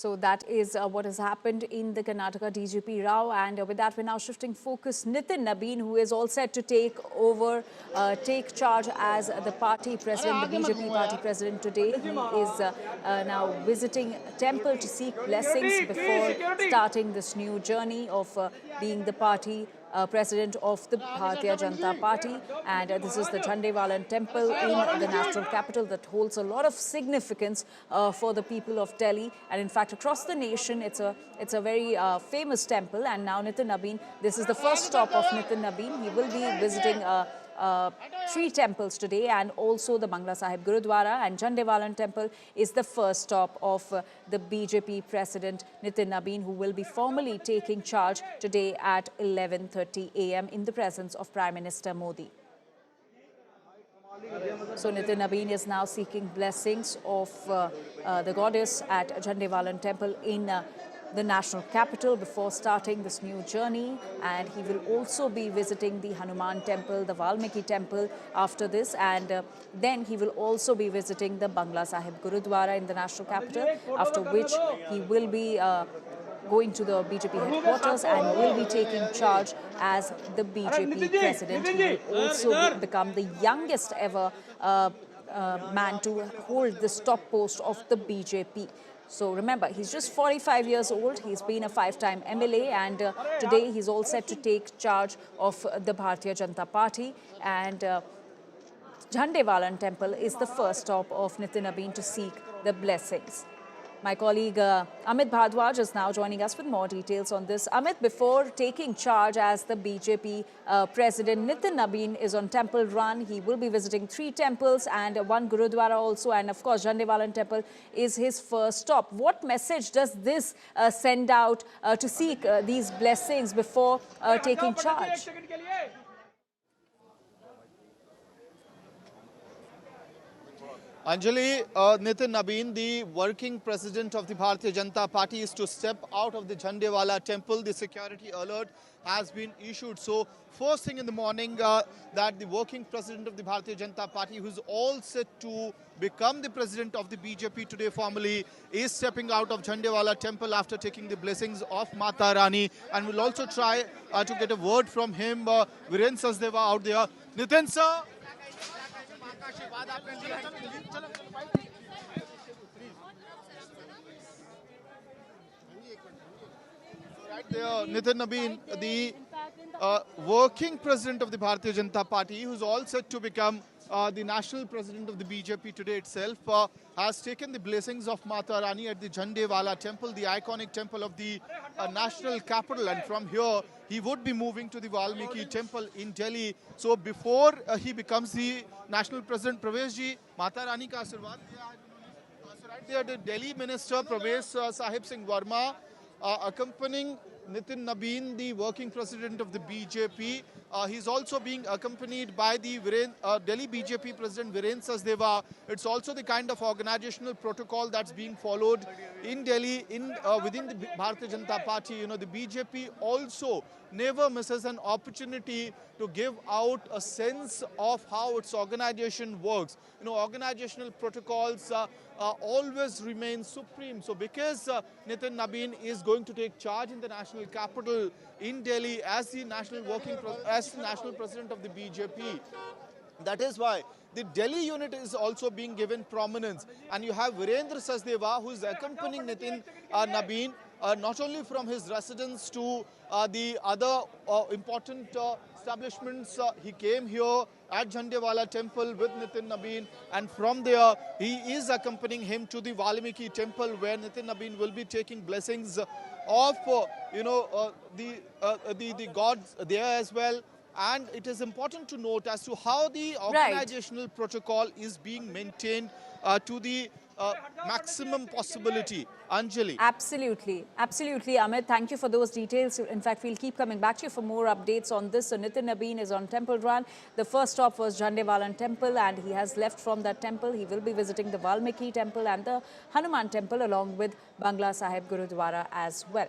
So that is what has happened in the Karnataka DGP Rao, and with that we're now shifting focus. Nitin Nabin, who is all set to take over, take charge as the party president, the BJP party president today. He is now visiting a temple to seek blessings before starting this new journey of being the party president of the Bharatiya Janata Party, and this is the Jhandewalan temple in the national capital that holds a lot of significance for the people of Delhi, and in fact across the nation. It's a very famous temple. And now Nitin Nabin, this is the first stop of Nitin Nabin. He will be visiting 3 temples today, and also the Bangla Sahib Gurudwara, and Jhandewalan temple is the first stop of the BJP president Nitin Nabin, who will be formally taking charge today at 11:30 a.m. in the presence of Prime Minister Modi. So Nitin Nabin is now seeking blessings of the goddess at Jhandewalan temple in the national capital before starting this new journey, and he will also be visiting the Hanuman temple, the Valmiki temple after this, and then he will also be visiting the Bangla Sahib Gurudwara in the national capital, after which he will be going to the BJP headquarters and will be taking charge as the BJP president. He will also become the youngest ever man to hold this top post of the BJP. So remember, he's just 45 years old. He's been a 5-time MLA, and today he's all set to take charge of the Bharatiya Janata Party. And Jhandewalan temple is the first stop of Nitin Nabin to seek the blessings. My colleague Amit Bhardwaj is now joining us with more details on this. Amit, before taking charge as the BJP president, Nitin Nabin is on temple run. He will be visiting 3 temples and 1 Gurudwara also. And of course, Jhandewalan temple is his first stop. What message does this send out to seek these blessings before taking charge? Anjali, Nitin Nabin, the working president of the Bharatiya Janata Party, is to step out of the Jhandewala temple. The security alert has been issued. So, first thing in the morning, that the working president of the Bharatiya Janata Party, who is all set to become the president of the BJP today formally, is stepping out of Jhandewala temple after taking the blessings of Mata Rani. And we'll also try to get a word from him, Viren Sachdeva out there. Nitin sir. Right there, Nitin Nabin, the working president of the Bharatiya Janata Party, who's all set to become the national president of the BJP today itself, has taken the blessings of Mata Rani at the Jhandewala temple, the iconic temple of the national capital. And from here, he would be moving to the Valmiki temple in Delhi. So before he becomes the national president, Pravesh ji, Mata Rani ka Ashirwad diya. So right there, the Delhi minister, Pravesh Sahib Singh Verma, accompanying Nitin Nabin, the working president of the BJP. He's also being accompanied by the Delhi BJP president Viren Sachdeva. It's also the kind of organizational protocol that's being followed in Delhi within the Bharatiya Janata Party. You know, the BJP also never misses an opportunity to give out a sense of how its organization works. You know, organizational protocols always remain supreme. So because Nitin Nabin is going to take charge in the national capital in Delhi as the national president of the BJP, that is why the Delhi unit is also being given prominence. And you have Virendra Sachdeva, who is accompanying Nitin Nabin, not only from his residence to the other important establishments. He came here at Jhandewala temple with Nitin Nabin, and from there he is accompanying him to the Valmiki temple, where Nitin Nabin will be taking blessings of the gods there as well. And it is important to note as to how the organizational protocol is being maintained to the maximum possibility. Anjali. Absolutely. Absolutely, Amit. Thank you for those details. In fact, we'll keep coming back to you for more updates on this. So Nitin Nabin is on temple run. The first stop was Jhandewalan temple, and he has left from that temple. He will be visiting the Valmiki temple and the Hanuman temple along with Bangla Sahib Gurudwara as well.